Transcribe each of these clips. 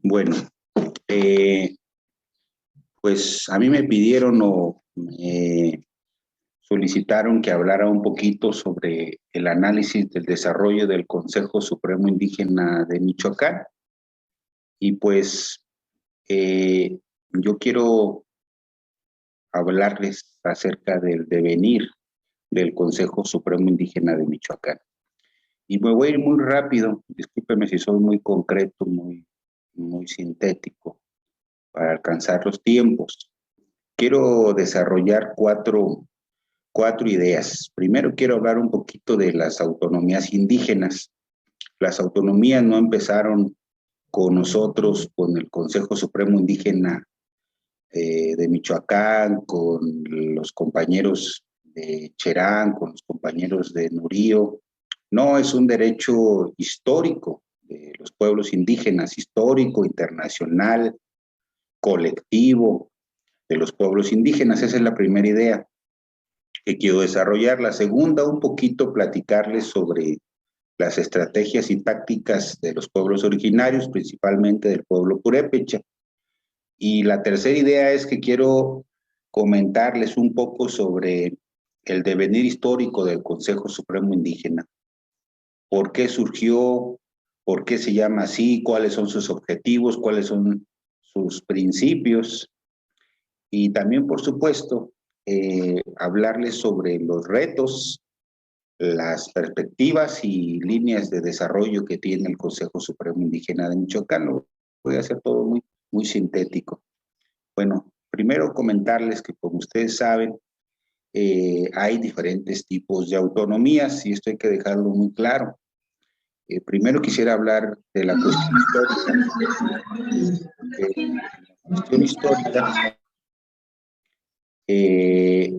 Bueno, eh, pues a mí me pidieron o me solicitaron que hablara un poquito sobre el análisis del desarrollo del Consejo Supremo Indígena de Michoacán. Y pues yo quiero hablarles acerca del devenir del Consejo Supremo Indígena de Michoacán. Y me voy a ir muy rápido, discúlpeme si soy muy concreto, muy sintético, para alcanzar los tiempos. Quiero desarrollar cuatro ideas. Primero quiero hablar un poquito de las autonomías indígenas. Las autonomías no empezaron con nosotros, con el Consejo Supremo Indígena de Michoacán, con los compañeros de Cherán, con los compañeros de Nurío. No, es un derecho histórico de los pueblos indígenas, histórico, internacional, colectivo de los pueblos indígenas. Esa es la primera idea que quiero desarrollar. La segunda, un poquito platicarles sobre las estrategias y tácticas de los pueblos originarios, principalmente del pueblo purépecha. Y la tercera idea es que quiero comentarles un poco sobre el devenir histórico del Consejo Supremo Indígena. ¿Por qué surgió? ¿Por qué se llama así? ¿Cuáles son sus objetivos? ¿Cuáles son sus principios? Y también, por supuesto, hablarles sobre los retos, las perspectivas y líneas de desarrollo que tiene el Consejo Supremo Indígena de Michoacán. Lo voy a hacer todo muy sintético. Bueno, primero comentarles que, como ustedes saben, hay diferentes tipos de autonomías y esto hay que dejarlo muy claro. Primero quisiera hablar de la cuestión histórica. La cuestión histórica,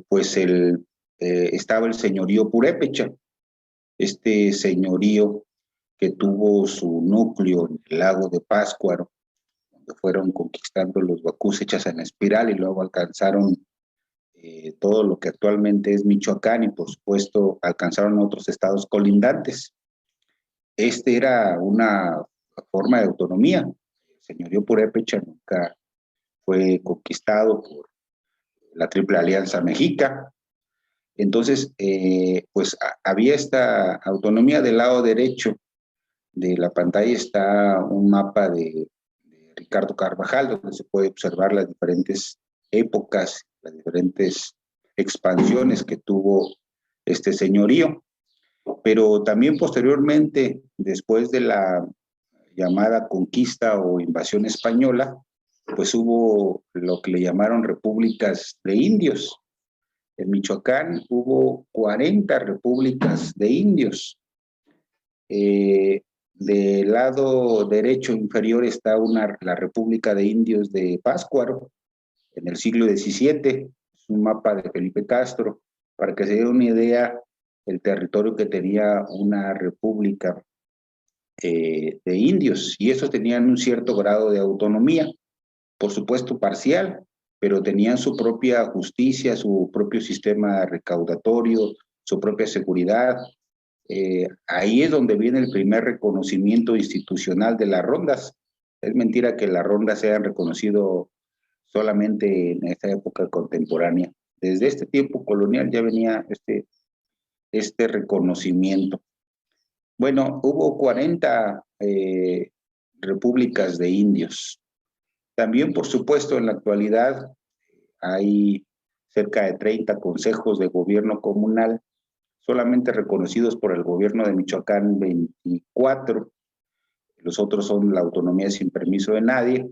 pues estaba el señorío purépecha, este señorío que tuvo su núcleo en el lago de Pátzcuaro, donde fueron conquistando los Bacús hechas en espiral y luego alcanzaron todo lo que actualmente es Michoacán y por supuesto alcanzaron otros estados colindantes. Este era una forma de autonomía. El señorío purépecha nunca fue conquistado por la Triple Alianza Mexica. Entonces, pues había esta autonomía. Del lado derecho de la pantalla está un mapa de Ricardo Carvajal, donde se puede observar las diferentes épocas, las diferentes expansiones que tuvo este señorío. Pero también posteriormente, después de la llamada conquista o invasión española, pues hubo lo que le llamaron repúblicas de indios. En Michoacán hubo 40 repúblicas de indios. Del lado derecho inferior está la República de Indios de Pátzcuaro, en el siglo XVII. Es un mapa de Felipe Castro, para que se dé una idea del territorio que tenía una república de indios, y esos tenían un cierto grado de autonomía, por supuesto parcial, pero tenían su propia justicia, su propio sistema recaudatorio, su propia seguridad. Ahí es donde viene el primer reconocimiento institucional de las rondas. Es mentira que las rondas se hayan reconocido solamente en esta época contemporánea. Desde este tiempo colonial ya venía este reconocimiento. Bueno, hubo 40 repúblicas de indios. También, por supuesto, en la actualidad hay cerca de 30 consejos de gobierno comunal, solamente reconocidos por el gobierno de Michoacán 24, los otros son la autonomía sin permiso de nadie,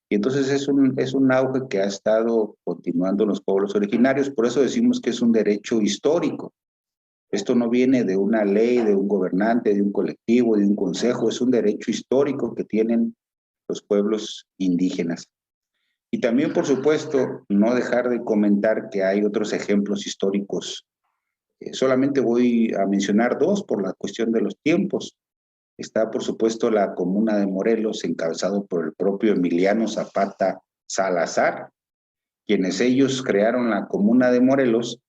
y entonces es un auge que ha estado continuando en los pueblos originarios. Por eso decimos que es un derecho histórico. Esto no viene de una ley, de un gobernante, de un colectivo, de un consejo, es un derecho histórico que tienen los pueblos indígenas. Y también, por supuesto, no dejar de comentar que hay otros ejemplos históricos. Solamente voy a mencionar dos por la cuestión de los tiempos. Está, por supuesto, la Comuna de Morelos, encabezado por el propio Emiliano Zapata Salazar, quienes ellos crearon la Comuna de Morelos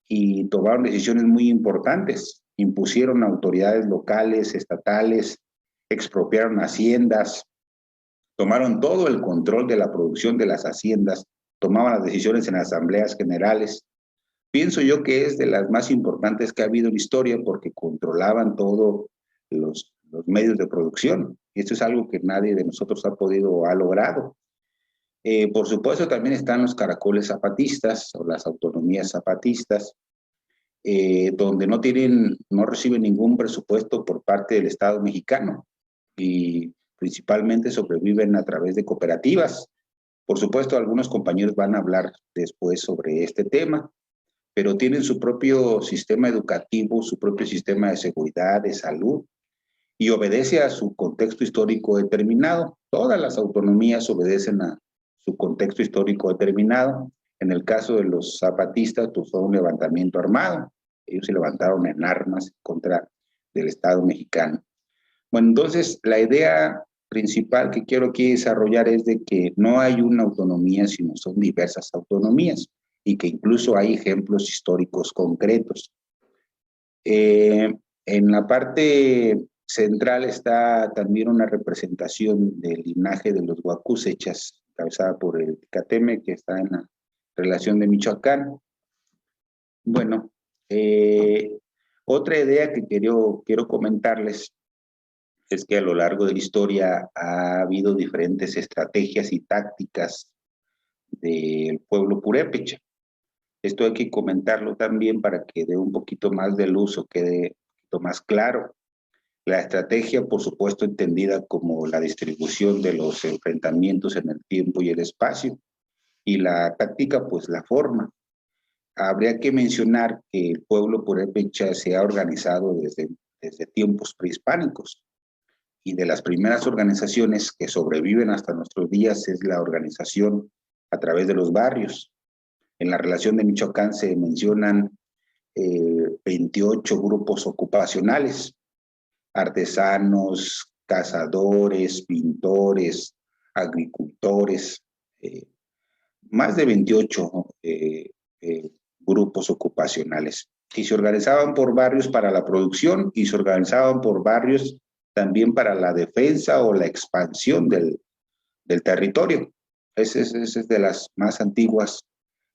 y tomaron decisiones muy importantes. Impusieron autoridades locales, estatales, expropiaron haciendas, tomaron todo el control de la producción de las haciendas, tomaban las decisiones en asambleas generales. Pienso yo que es de las más importantes que ha habido en la historia porque controlaban todos los medios de producción. Y esto es algo que nadie de nosotros ha podido o ha logrado. Por supuesto, también están los caracoles zapatistas o las autonomías zapatistas, donde no reciben ningún presupuesto por parte del Estado mexicano y principalmente sobreviven a través de cooperativas. Por supuesto, algunos compañeros van a hablar después sobre este tema, pero tienen su propio sistema educativo, su propio sistema de seguridad, de salud, y obedece a su contexto histórico determinado. Todas las autonomías obedecen a su contexto histórico determinado. En el caso de los zapatistas, pues fue un levantamiento armado. Ellos se levantaron en armas contra del Estado mexicano. Bueno, entonces la idea principal que quiero aquí desarrollar es de que no hay una autonomía, sino son diversas autonomías y que incluso hay ejemplos históricos concretos. En la parte central está también una representación del linaje de los huacusechas, causada por el Cateme, que está en la relación de Michoacán. Bueno, otra idea que quiero comentarles es que a lo largo de la historia ha habido diferentes estrategias y tácticas del pueblo purépecha. Esto hay que comentarlo también para que dé un poquito más de luz o quede un poquito más claro. La estrategia, por supuesto, entendida como la distribución de los enfrentamientos en el tiempo y el espacio. Y la táctica, pues la forma. Habría que mencionar que el pueblo purépecha se ha organizado desde tiempos prehispánicos. Y de las primeras organizaciones que sobreviven hasta nuestros días es la organización a través de los barrios. En la relación de Michoacán se mencionan 28 grupos ocupacionales, artesanos, cazadores, pintores, agricultores, más de 28 grupos ocupacionales. Y se organizaban por barrios para la producción y se organizaban por barrios también para la defensa o la expansión del territorio. Esa es de las más antiguas.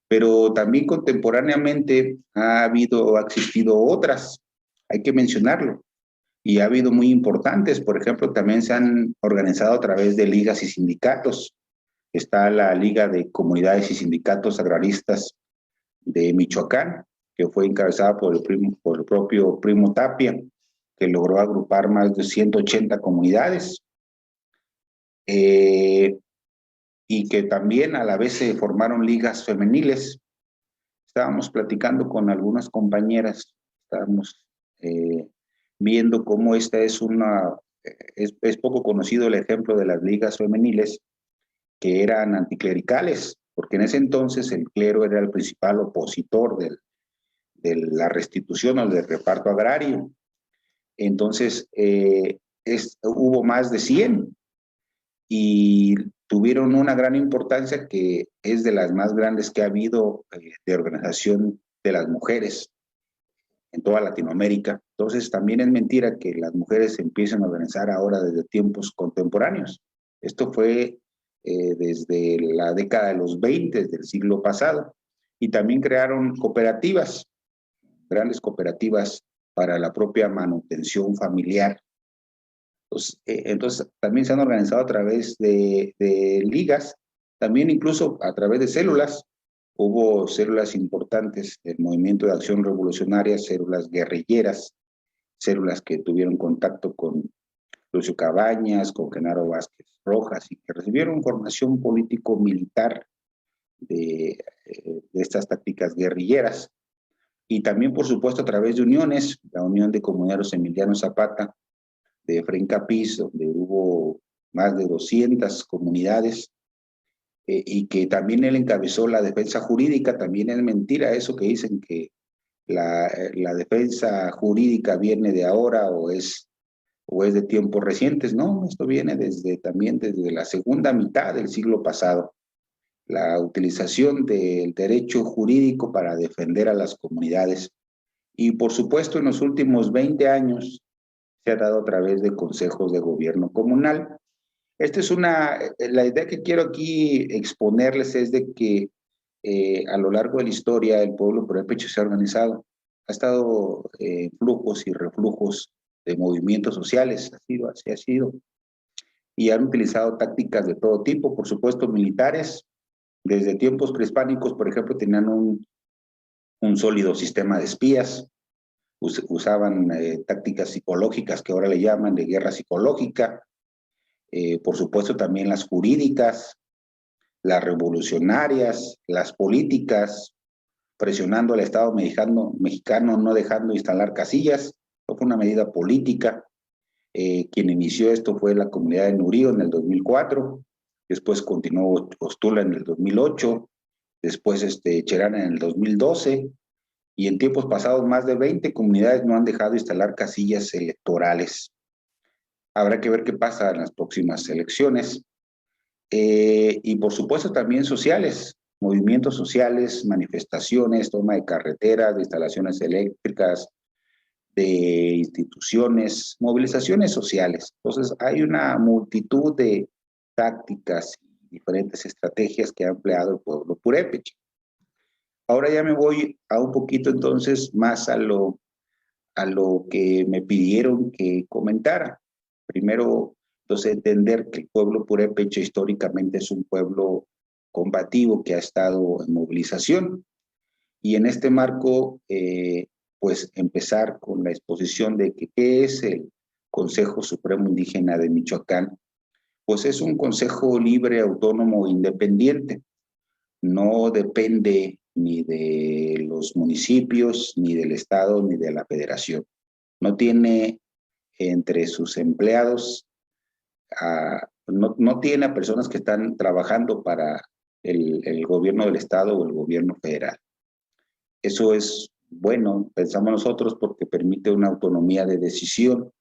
Pero también contemporáneamente ha existido otras, hay que mencionarlo, y ha habido muy importantes. Por ejemplo, también se han organizado a través de ligas y sindicatos. Está la Liga de Comunidades y Sindicatos Agraristas de Michoacán, que fue encabezada por el propio Primo Tapia, que logró agrupar más de 180 comunidades. Y que también a la vez se formaron ligas femeniles. Estábamos platicando con algunas compañeras, estábamos viendo cómo esta es poco conocido el ejemplo de las ligas femeniles que eran anticlericales, porque en ese entonces el clero era el principal opositor de la restitución o del reparto agrario. Entonces, hubo más de 100 y tuvieron una gran importancia que es de las más grandes que ha habido de organización de las mujeres en toda Latinoamérica. Entonces también es mentira que las mujeres se empiecen a organizar ahora desde tiempos contemporáneos. Esto fue desde la década de los 20 del siglo pasado. Y también crearon cooperativas, grandes cooperativas para la propia manutención familiar. Entonces también se han organizado a través de ligas, también incluso a través de células. Hubo células importantes del Movimiento de Acción Revolucionaria, células guerrilleras, células que tuvieron contacto con Lucio Cabañas, con Genaro Vázquez Rojas, y que recibieron formación político-militar de estas tácticas guerrilleras. Y también, por supuesto, a través de uniones, la Unión de Comuneros Emiliano Zapata, de Efraín Capiz, donde hubo más de 200 comunidades, y que también él encabezó la defensa jurídica. También es mentira eso que dicen que la defensa jurídica viene de ahora o es de tiempos recientes. No, esto viene también desde la segunda mitad del siglo pasado. La utilización del derecho jurídico para defender a las comunidades. Y por supuesto, en los últimos 20 años se ha dado a través de consejos de gobierno comunal. La idea que quiero aquí exponerles es de que a lo largo de la historia el pueblo purépecha se ha organizado, ha estado en flujos y reflujos de movimientos sociales, así ha sido, y han utilizado tácticas de todo tipo, por supuesto militares, desde tiempos prehispánicos, por ejemplo, tenían un sólido sistema de espías, usaban tácticas psicológicas que ahora le llaman de guerra psicológica, por supuesto también las jurídicas, las revolucionarias, las políticas, presionando al Estado mexicano no dejando instalar casillas. Esto fue una medida política. Quien inició esto fue la comunidad de Nurío en el 2004, después continuó Ostula en el 2008, después Cherán en el 2012, y en tiempos pasados más de 20 comunidades no han dejado instalar casillas electorales. Habrá que ver qué pasa en las próximas elecciones. Y por supuesto también sociales, movimientos sociales, manifestaciones, toma de carreteras, de instalaciones eléctricas, de instituciones, movilizaciones sociales. Entonces hay una multitud de tácticas y diferentes estrategias que ha empleado el pueblo purépecha. Ahora ya me voy a un poquito entonces más a lo que me pidieron que comentara. Primero, entonces, entender que el pueblo purépecha históricamente es un pueblo combativo que ha estado en movilización. Y en este marco, pues empezar con la exposición de que qué es el Consejo Supremo Indígena de Michoacán. Pues es un consejo libre, autónomo e independiente. No depende ni de los municipios, ni del Estado, ni de la Federación. No tiene entre sus empleados, no tiene a personas que están trabajando para el gobierno del Estado o el gobierno federal. Eso es bueno, pensamos nosotros, porque permite una autonomía de decisión.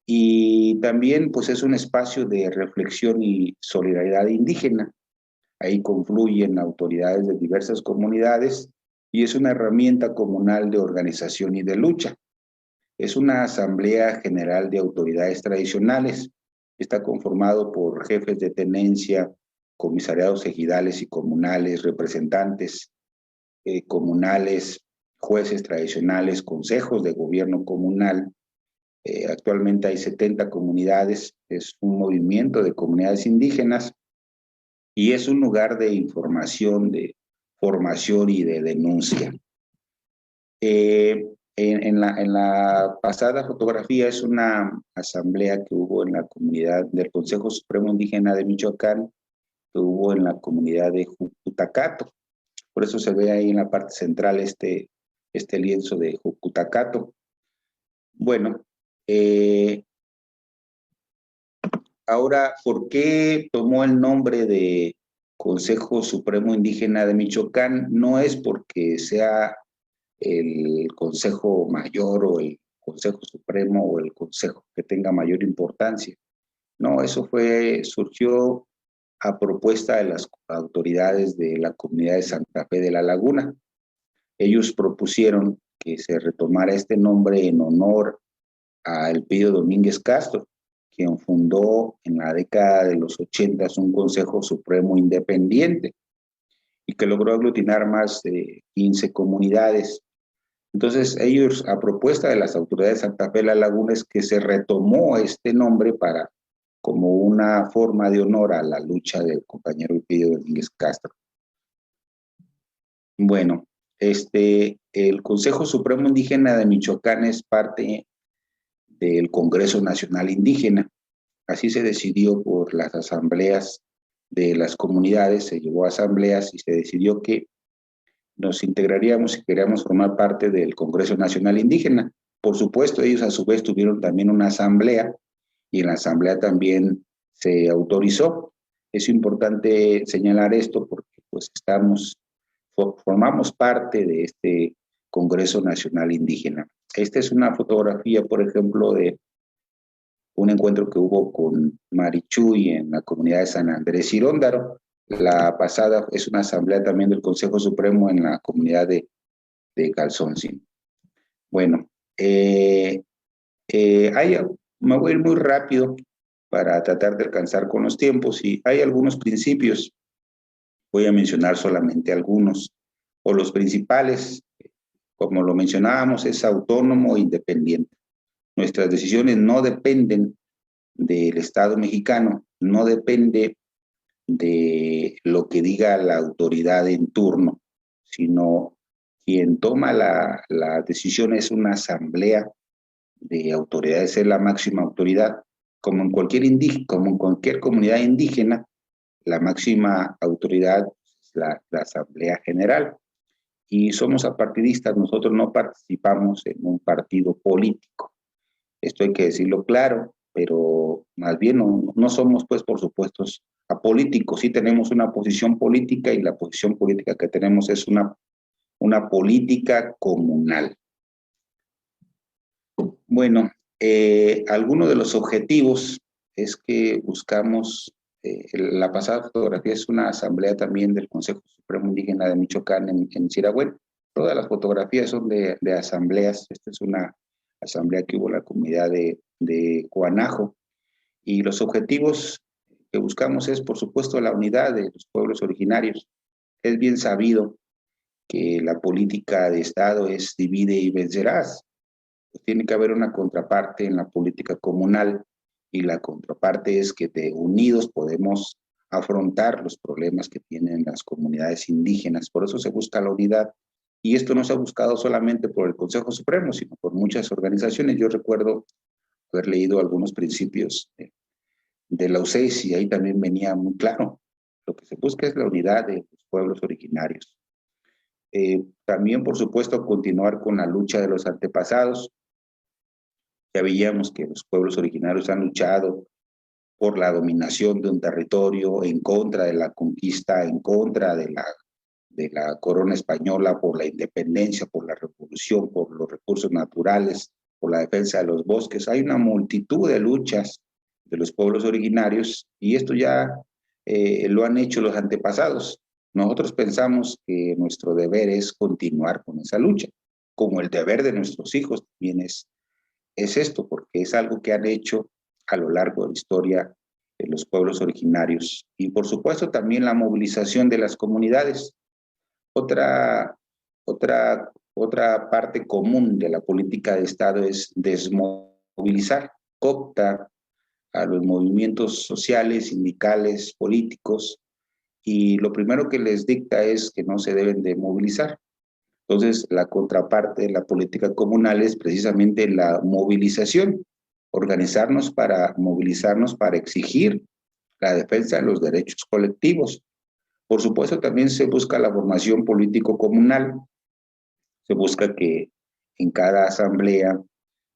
Y también pues es un espacio de reflexión y solidaridad indígena. Ahí confluyen autoridades de diversas comunidades y es una herramienta comunal de organización y de lucha. Es una asamblea general de autoridades tradicionales. Está conformado por jefes de tenencia, comisariados ejidales y comunales, representantes comunales, jueces tradicionales, consejos de gobierno comunal. Actualmente hay 70 comunidades, es un movimiento de comunidades indígenas y es un lugar de información, de formación y de denuncia. En la pasada fotografía es una asamblea que hubo en la comunidad del Consejo Supremo Indígena de Michoacán, que hubo en la comunidad de Jucutacato. Por eso se ve ahí en la parte central este lienzo de Jucutacato. Bueno, ahora, ¿por qué tomó el nombre de Consejo Supremo Indígena de Michoacán? No es porque sea el Consejo Mayor o el Consejo Supremo o el Consejo que tenga mayor importancia. No, eso surgió a propuesta de las autoridades de la comunidad de Santa Fe de la Laguna. Ellos propusieron que se retomara este nombre en honor a Elpidio Domínguez Castro, quien fundó en la década de los 80 un Consejo Supremo Independiente y que logró aglutinar más de 15 comunidades. Entonces, ellos, a propuesta de las autoridades de Santa Fe de la Laguna, es que se retomó este nombre como una forma de honor a la lucha del compañero Elpidio Domínguez Castro. Bueno, el Consejo Supremo Indígena de Michoacán es parte del Congreso Nacional Indígena. Así se decidió por las asambleas de las comunidades, se llevó a asambleas y se decidió que nos integraríamos y queríamos formar parte del Congreso Nacional Indígena. Por supuesto, ellos a su vez tuvieron también una asamblea y en la asamblea también se autorizó. Es importante señalar esto porque pues formamos parte de este Congreso Nacional Indígena. Esta es una fotografía, por ejemplo, de un encuentro que hubo con Marichuy en la comunidad de San Andrés Ciróndaro. La pasada es una asamblea también del Consejo Supremo en la comunidad de Calzoncín. Bueno, me voy a ir muy rápido para tratar de alcanzar con los tiempos, y hay algunos principios, voy a mencionar solamente algunos, o los principales, como lo mencionábamos, es autónomo e independiente. Nuestras decisiones no dependen del Estado mexicano, no depende de lo que diga la autoridad en turno, sino quien toma la decisión es una asamblea de autoridades, es la máxima autoridad. Como en cualquier comunidad indígena, la máxima autoridad es la Asamblea General. Y somos apartidistas, nosotros no participamos en un partido político. Esto hay que decirlo claro, pero más bien no somos, pues, por supuesto, apolíticos. Sí tenemos una posición política, y la posición política que tenemos es una política comunal. Bueno, algunos de los objetivos es que buscamos, la pasada fotografía es una asamblea también del Consejo Supremo Indígena de Michoacán en Sirahuén. Todas las fotografías son de asambleas. Esta es una asamblea que hubo en la comunidad de Coanajo. Y los objetivos que buscamos es, por supuesto, la unidad de los pueblos originarios. Es bien sabido que la política de Estado es divide y vencerás. Pues tiene que haber una contraparte en la política comunal, y la contraparte es que unidos podemos afrontar los problemas que tienen las comunidades indígenas. Por eso se busca la unidad, y esto no se ha buscado solamente por el Consejo Supremo, sino por muchas organizaciones. Yo recuerdo haber leído algunos principios de la UCES, y ahí también venía muy claro, lo que se busca es la unidad de los pueblos originarios. También, por supuesto, continuar con la lucha de los antepasados. Ya veíamos que los pueblos originarios han luchado por la dominación de un territorio, en contra de la conquista, en contra de la corona española, por la independencia, por la revolución, por los recursos naturales, por la defensa de los bosques. Hay una multitud de luchas de los pueblos originarios, y esto ya lo han hecho los antepasados. Nosotros pensamos que nuestro deber es continuar con esa lucha, como el deber de nuestros hijos también es esto, porque es algo que han hecho a lo largo de la historia de los pueblos originarios. Y por supuesto también la movilización de las comunidades. Otra, otra parte común de la política de Estado es desmovilizar, cooptar a los movimientos sociales, sindicales, políticos, y lo primero que les dicta es que no se deben de movilizar. Entonces, la contraparte de la política comunal es precisamente la movilización, movilizarnos para exigir la defensa de los derechos colectivos. Por supuesto, también se busca la formación político comunal, se busca que en cada asamblea,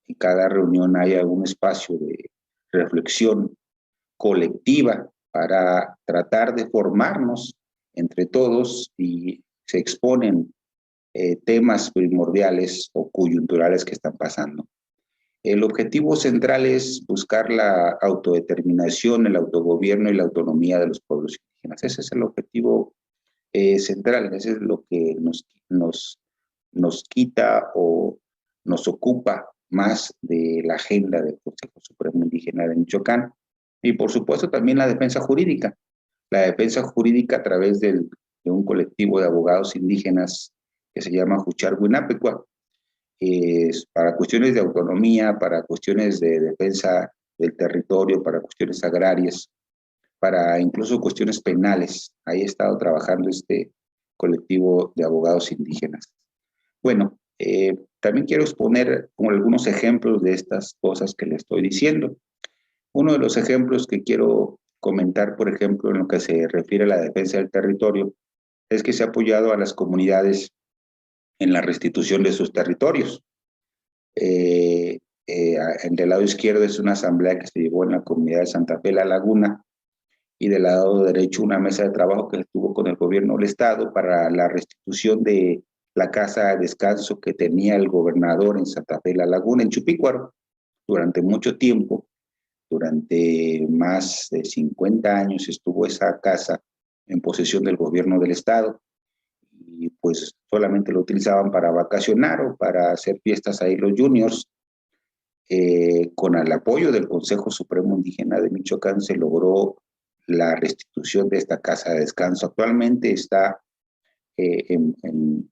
en cada reunión haya un espacio de reflexión colectiva para tratar de formarnos entre todos, y se exponen temas primordiales o coyunturales que están pasando. El objetivo central es buscar la autodeterminación, el autogobierno y la autonomía de los pueblos indígenas. Ese es el objetivo central, ese es lo que nos quita o nos ocupa más de la agenda del Consejo Supremo Indígena de Michoacán. Y por supuesto también la defensa jurídica a través de un colectivo de abogados indígenas que se llama Juchar-Huinapecua, para cuestiones de autonomía, para cuestiones de defensa del territorio, para cuestiones agrarias, para incluso cuestiones penales. Ahí ha estado trabajando este colectivo de abogados indígenas. Bueno, también quiero exponer como algunos ejemplos de estas cosas que le estoy diciendo. Uno de los ejemplos que quiero comentar, por ejemplo, en lo que se refiere a la defensa del territorio, es que se ha apoyado a las comunidades en la restitución de sus territorios. En el lado izquierdo es una asamblea que se llevó en la comunidad de Santa Fe La Laguna, y del lado derecho una mesa de trabajo que estuvo con el gobierno del estado para la restitución de la casa de descanso que tenía el gobernador en Santa Fe La Laguna, en Chupícuaro. Durante mucho tiempo, durante más de 50 años, estuvo esa casa en posesión del gobierno del estado, y pues solamente lo utilizaban para vacacionar o para hacer fiestas ahí los juniors. con el apoyo del Consejo Supremo Indígena de Michoacán se logró la restitución de esta casa de descanso. Actualmente está en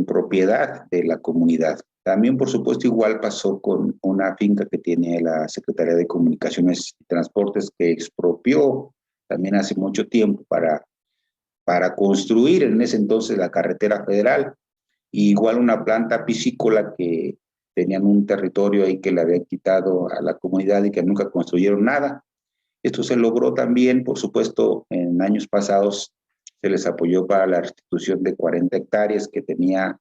propiedad de la comunidad. También, por supuesto, igual pasó con una finca que tiene la Secretaría de Comunicaciones y Transportes, que expropió también hace mucho tiempo para construir en ese entonces la carretera federal. Y igual una planta piscícola que tenían un territorio ahí que le habían quitado a la comunidad y que nunca construyeron nada. Esto se logró también, por supuesto, en años pasados se les apoyó para la restitución de 40 hectáreas que tenía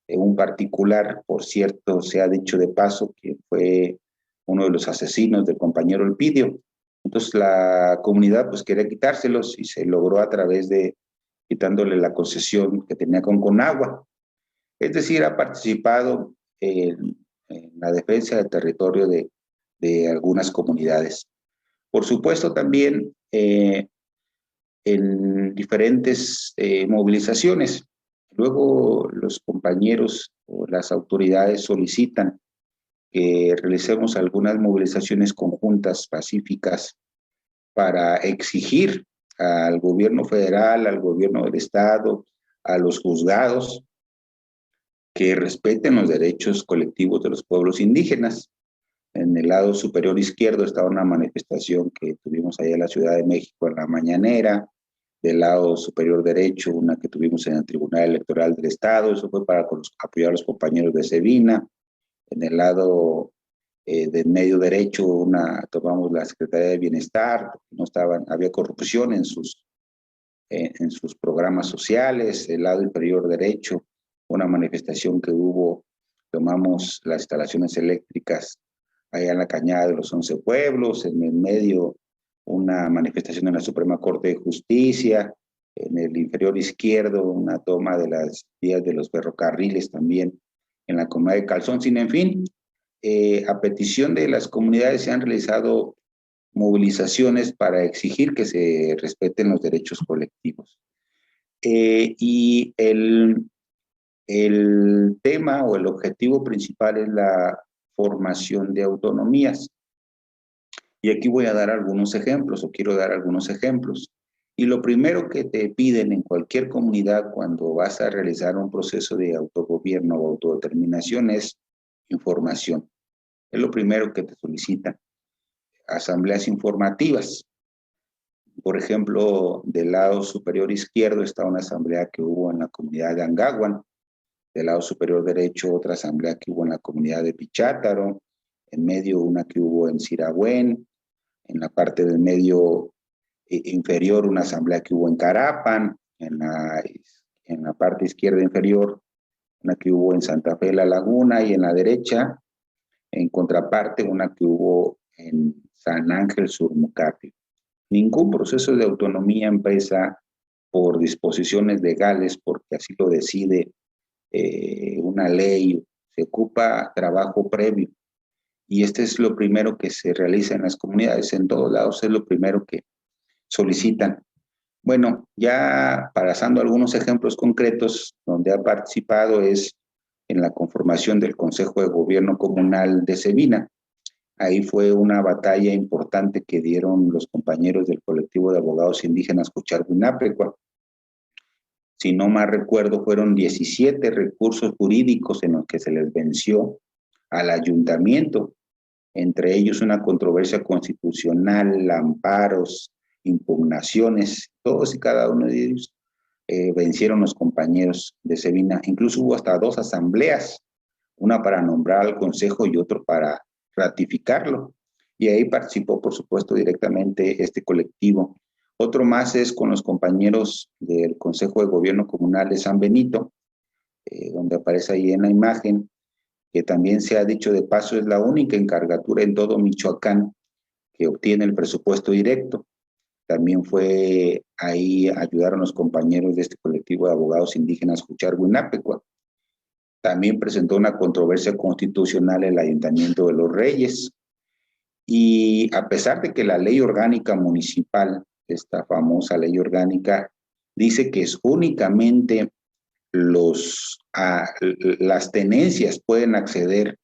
un particular, por cierto, se ha dicho de paso que fue uno de los asesinos del compañero Elpidio. Entonces la comunidad pues quería quitárselos y se logró a través de quitándole la concesión que tenía con Conagua. Es decir, ha participado en la defensa del territorio de algunas comunidades. Por supuesto, también en diferentes movilizaciones. Luego los compañeros o las autoridades solicitan que realicemos algunas movilizaciones conjuntas, pacíficas, para exigir al gobierno federal, al gobierno del estado, a los juzgados, que respeten los derechos colectivos de los pueblos indígenas. En el lado superior izquierdo estaba una manifestación que tuvimos allá en la Ciudad de México en la mañanera. Del lado superior derecho, una que tuvimos en el Tribunal Electoral del Estado. Eso fue para apoyar a los compañeros de Sevina. En el lado del medio derecho, tomamos la Secretaría de Bienestar, no había corrupción en sus programas sociales. El lado inferior derecho, una manifestación que hubo, tomamos las instalaciones eléctricas allá en la Cañada de los 11 Pueblos. En el medio, una manifestación en la Suprema Corte de Justicia. En el inferior izquierdo, una toma de las vías de los ferrocarriles también en la comunidad de Calzoncín. En fin, a petición de las comunidades se han realizado movilizaciones para exigir que se respeten los derechos colectivos. Y el tema o el objetivo principal es la formación de autonomías. Y aquí voy a dar algunos ejemplos, o quiero dar algunos ejemplos. Y lo primero que te piden en cualquier comunidad cuando vas a realizar un proceso de autogobierno o autodeterminación es información. Es lo primero que te solicitan. Asambleas informativas. Por ejemplo, del lado superior izquierdo está una asamblea que hubo en la comunidad de Angahuan. Del lado superior derecho, otra asamblea que hubo en la comunidad de Pichátaro. En medio, una que hubo en Siragüen. En la parte del medio inferior, una asamblea que hubo en Carapan. En la parte izquierda inferior, una que hubo en Santa Fe La Laguna. Y en la derecha, en contraparte, una que hubo en San Ángel Surmucapi. Ningún proceso de autonomía empieza por disposiciones legales, porque así lo decide una ley. Se ocupa trabajo previo. Y este es lo primero que se realiza en las comunidades. En todos lados es lo primero que solicitan. Bueno, ya pasando a algunos ejemplos concretos donde ha participado es en la conformación del Consejo de Gobierno Comunal de Sevina. Ahí fue una batalla importante que dieron los compañeros del colectivo de abogados indígenas Cucharguinapecua. Si no mal recuerdo, fueron 17 recursos jurídicos en los que se les venció al ayuntamiento, entre ellos una controversia constitucional, amparos, impugnaciones, todos y cada uno de ellos vencieron los compañeros de Sevina. Incluso hubo hasta 2 asambleas, una para nombrar al consejo y otro para ratificarlo. Y ahí participó, por supuesto, directamente este colectivo. Otro más es con los compañeros del Consejo de Gobierno Comunal de San Benito, donde aparece ahí en la imagen, que también se ha dicho de paso, es la única encargatura en todo Michoacán que obtiene el presupuesto directo. También fue ahí, ayudaron los compañeros de este colectivo de abogados indígenas Cucharguinapecua. También presentó una controversia constitucional el Ayuntamiento de Los Reyes. Y a pesar de que la ley orgánica municipal, esta famosa ley orgánica, dice que es únicamente las tenencias pueden acceder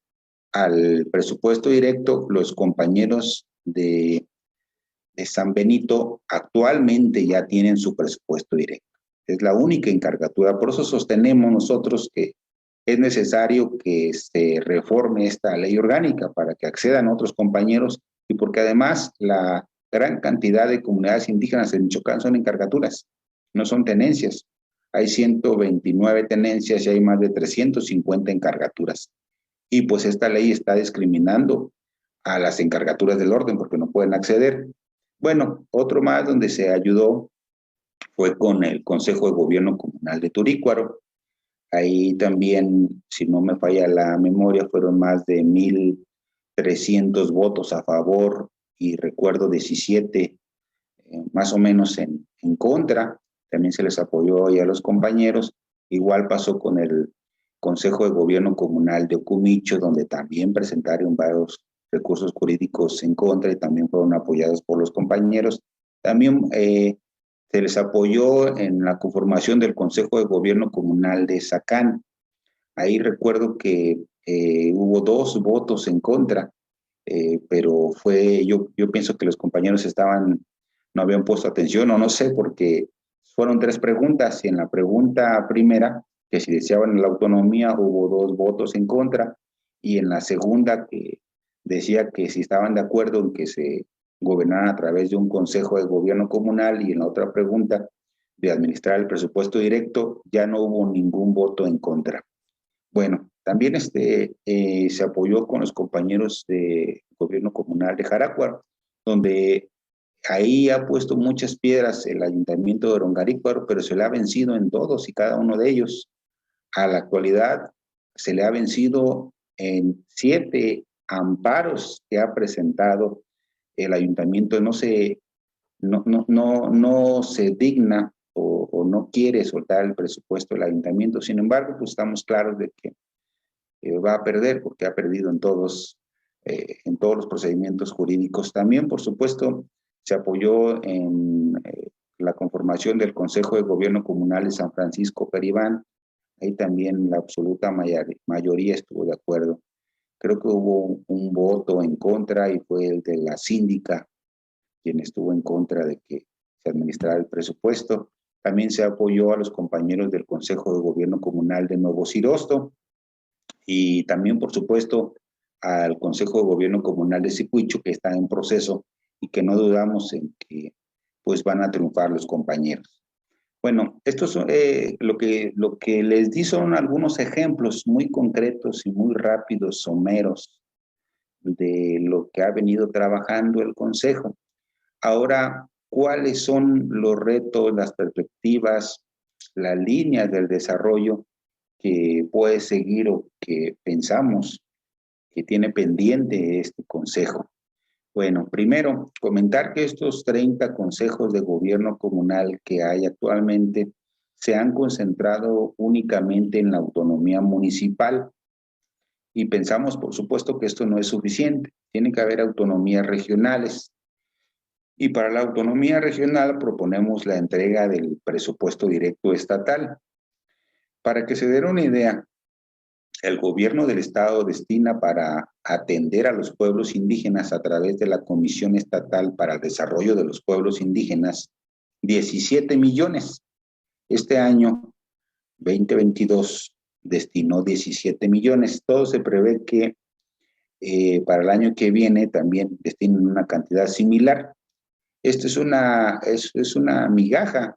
al presupuesto directo, los compañeros de San Benito actualmente ya tienen su presupuesto directo. Es la única encargatura. Por eso sostenemos nosotros que es necesario que se reforme esta ley orgánica para que accedan otros compañeros y porque además la gran cantidad de comunidades indígenas en Michoacán son encargaturas, no son tenencias. Hay 129 tenencias y hay más de 350 encargaturas. Y pues esta ley está discriminando a las encargaturas del orden porque no pueden acceder. Bueno, otro más donde se ayudó fue con el Consejo de Gobierno Comunal de Turícuaro. Ahí también, si no me falla la memoria, fueron más de 1,300 votos a favor y recuerdo 17 más o menos en contra. También se les apoyó ahí a los compañeros. Igual pasó con el Consejo de Gobierno Comunal de Ocumicho, donde también presentaron varios recursos jurídicos en contra y también fueron apoyados por los compañeros. También se les apoyó en la conformación del Consejo de Gobierno Comunal de Zacán. Ahí recuerdo que hubo 2 votos en contra, pero yo pienso que los compañeros no habían puesto atención o no sé, porque fueron 3 preguntas y en la pregunta primera, que si deseaban la autonomía, hubo 2 votos en contra y en la segunda que decía que si estaban de acuerdo en que se gobernaran a través de un consejo de gobierno comunal y en la otra pregunta de administrar el presupuesto directo, ya no hubo ningún voto en contra. Bueno, también se apoyó con los compañeros de gobierno comunal de Jarácuaro, donde ahí ha puesto muchas piedras el ayuntamiento de Orongarícuaro, pero se le ha vencido en todos y cada uno de ellos. A la actualidad se le ha vencido en 7 amparos que ha presentado el ayuntamiento. No se digna o no quiere soltar el presupuesto del ayuntamiento. Sin embargo, pues estamos claros de que va a perder porque ha perdido en todos los procedimientos jurídicos. También, por supuesto, se apoyó en la conformación del Consejo de Gobierno Comunal de San Francisco Peribán. Ahí también la absoluta mayoría estuvo de acuerdo. Creo que hubo un voto en contra y fue el de la síndica quien estuvo en contra de que se administrara el presupuesto. También se apoyó a los compañeros del Consejo de Gobierno Comunal de Nuevo Cirosto y también, por supuesto, al Consejo de Gobierno Comunal de Zicuicho, que está en proceso y que no dudamos en que pues van a triunfar los compañeros. Bueno, lo que les di son algunos ejemplos muy concretos y muy rápidos, someros, de lo que ha venido trabajando el Consejo. Ahora, ¿cuáles son los retos, las perspectivas, las líneas del desarrollo que puede seguir o que pensamos que tiene pendiente este Consejo? Bueno, primero, comentar que estos 30 consejos de gobierno comunal que hay actualmente se han concentrado únicamente en la autonomía municipal y pensamos, por supuesto, que esto no es suficiente. Tiene que haber autonomías regionales. Y para la autonomía regional proponemos la entrega del presupuesto directo estatal. Para que se den una idea, el gobierno del estado destina para atender a los pueblos indígenas a través de la Comisión Estatal para el Desarrollo de los Pueblos Indígenas 17 millones. Este año, 2022, destinó 17 millones. Todo se prevé que para el año que viene también destinen una cantidad similar. Esto es una migaja.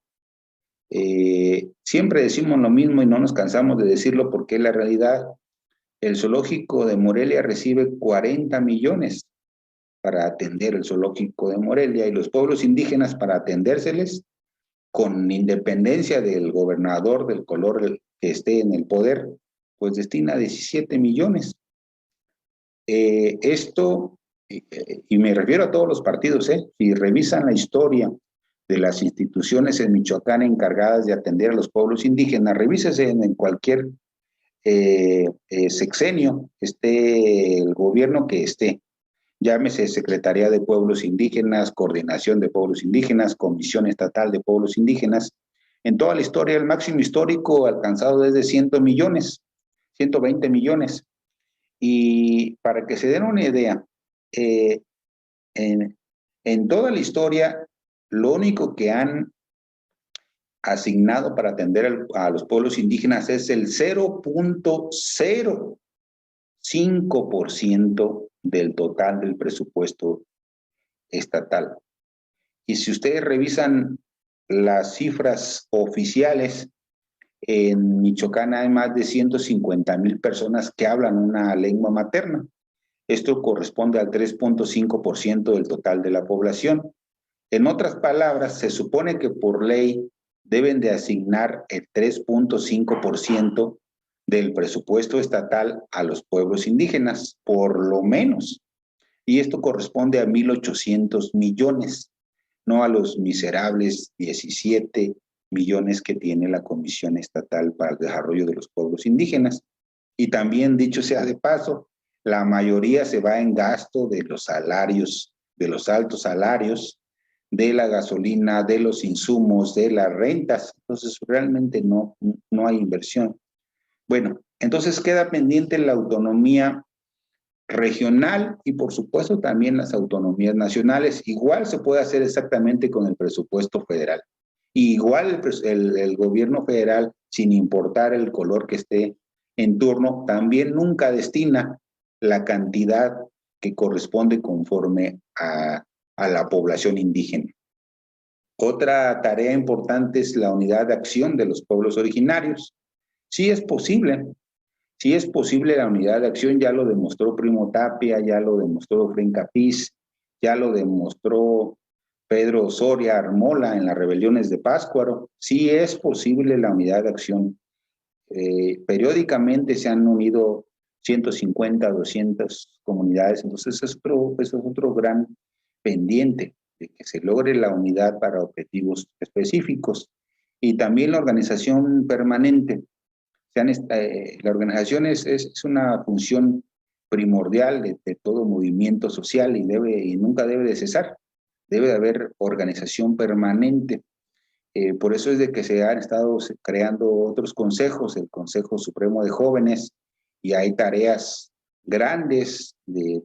Siempre decimos lo mismo y no nos cansamos de decirlo porque es la realidad. El zoológico de Morelia recibe 40 millones para atender el zoológico de Morelia y los pueblos indígenas para atendérseles con independencia del gobernador del color que esté en el poder, pues destina 17 millones. Y me refiero a todos los partidos, si revisan la historia de las instituciones en Michoacán encargadas de atender a los pueblos indígenas, revísese en cualquier sexenio, esté el gobierno que esté, llámese Secretaría de Pueblos Indígenas, Coordinación de Pueblos Indígenas, Comisión Estatal de Pueblos Indígenas. En toda la historia, el máximo histórico alcanzado es de 100 millones, 120 millones. Y para que se den una idea, eh, en toda la historia, lo único que han asignado para atender a los pueblos indígenas es el 0.05% del total del presupuesto estatal. Y si ustedes revisan las cifras oficiales, en Michoacán hay más de 150,000 personas que hablan una lengua materna. Esto corresponde al 3.5% del total de la población. En otras palabras, se supone que por ley deben de asignar el 3.5% del presupuesto estatal a los pueblos indígenas, por lo menos. Y esto corresponde a 1,800 millones, no a los miserables 17 millones que tiene la Comisión Estatal para el Desarrollo de los Pueblos Indígenas. Y también, dicho sea de paso, la mayoría se va en gasto de los salarios, de los altos salarios, de la gasolina, de los insumos, de las rentas. Entonces, realmente no hay inversión. Bueno, entonces queda pendiente la autonomía regional y, por supuesto, también las autonomías nacionales. Igual se puede hacer exactamente con el presupuesto federal. Igual el gobierno federal, sin importar el color que esté en turno, también nunca destina la cantidad que corresponde conforme a la población indígena. Otra tarea importante es la unidad de acción de los pueblos originarios. Sí es posible la unidad de acción, ya lo demostró Primo Tapia, ya lo demostró Fren Capiz, ya lo demostró Pedro Soria Armola en las rebeliones de Pátzcuaro. Sí es posible la unidad de acción. Periódicamente se han unido 150, 200 comunidades, entonces eso es otro gran pendiente, de que se logre la unidad para objetivos específicos. Y también la organización permanente. La organización es una función primordial de todo movimiento social y nunca debe de cesar. Debe de haber organización permanente. Por eso es de que se han estado creando otros consejos, el Consejo Supremo de Jóvenes, y hay tareas grandes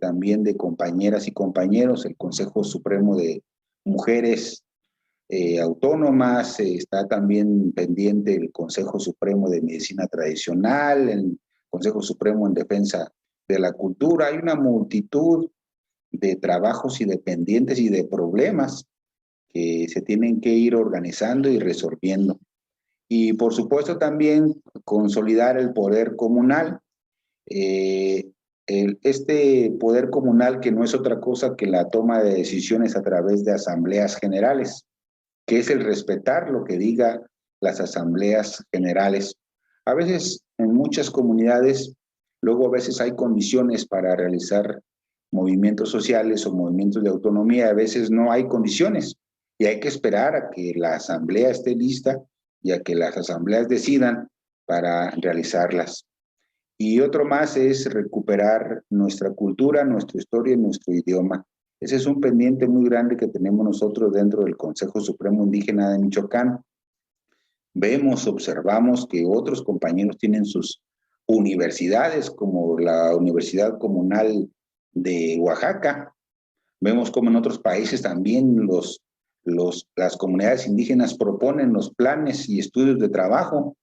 también de compañeras y compañeros, el Consejo Supremo de Mujeres Autónomas, está también pendiente el Consejo Supremo de Medicina Tradicional, el Consejo Supremo en Defensa de la Cultura. Hay una multitud de trabajos y de pendientes y de problemas que se tienen que ir organizando y resolviendo. Y por supuesto también consolidar el poder comunal. Este poder comunal, que no es otra cosa que la toma de decisiones a través de asambleas generales, que es el respetar lo que diga las asambleas generales. A veces en muchas comunidades, luego a veces hay condiciones para realizar movimientos sociales o movimientos de autonomía, a veces no hay condiciones y hay que esperar a que la asamblea esté lista y a que las asambleas decidan para realizarlas. Y otro más es recuperar nuestra cultura, nuestra historia y nuestro idioma. Ese es un pendiente muy grande que tenemos nosotros dentro del Consejo Supremo Indígena de Michoacán. Observamos que otros compañeros tienen sus universidades, como la Universidad Comunal de Oaxaca. Vemos como en otros países también las comunidades indígenas proponen los planes y estudios de trabajo.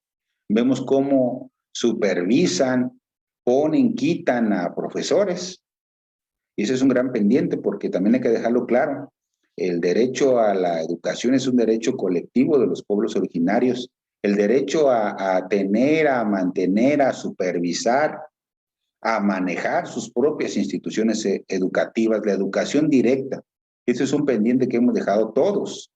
Vemos cómo supervisan, ponen, quitan a profesores. Y ese es un gran pendiente porque también hay que dejarlo claro. El derecho a la educación es un derecho colectivo de los pueblos originarios. El derecho a tener, a mantener, a supervisar, a manejar sus propias instituciones educativas, la educación directa. Ese es un pendiente que hemos dejado todos.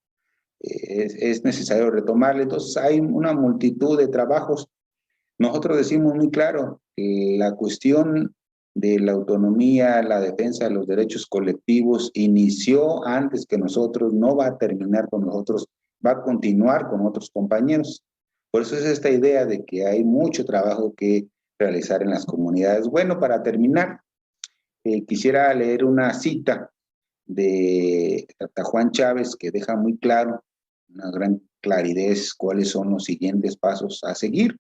Es necesario retomarle. Entonces hay una multitud de trabajos. Nosotros decimos muy claro que la cuestión de la autonomía, la defensa de los derechos colectivos inició antes que nosotros, no va a terminar con nosotros, va a continuar con otros compañeros. Por eso es esta idea de que hay mucho trabajo que realizar en las comunidades. Bueno, para terminar, quisiera leer una cita de Juan Chávez que deja muy claro, una gran claridad, cuáles son los siguientes pasos a seguir.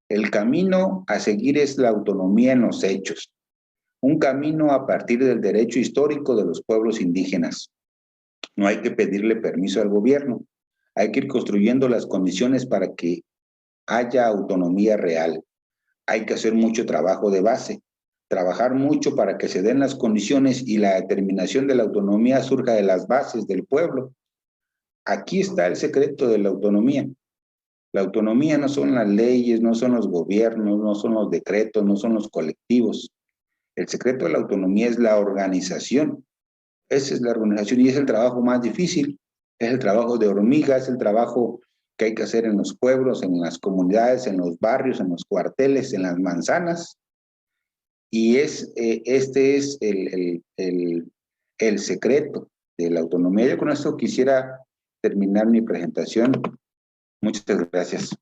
El camino a seguir es la autonomía en los hechos. un camino a partir del derecho histórico de los pueblos indígenas. No hay que pedirle permiso al gobierno, hay que ir construyendo las condiciones para que haya autonomía real. Hay que hacer mucho trabajo de base, trabajar mucho para que se den las condiciones y la determinación de la autonomía surja de las bases del pueblo. Aquí está el secreto de la autonomía. La autonomía no son las leyes, no son los gobiernos, no son los decretos, no son los colectivos. El secreto de la autonomía es la organización. Esa es la organización y es el trabajo más difícil. Es el trabajo de hormiga, es el trabajo que hay que hacer en los pueblos, en las comunidades, en los barrios, en los cuarteles, en las manzanas. Y este es el secreto de la autonomía. Yo con esto quisiera terminar mi presentación. Muchas gracias.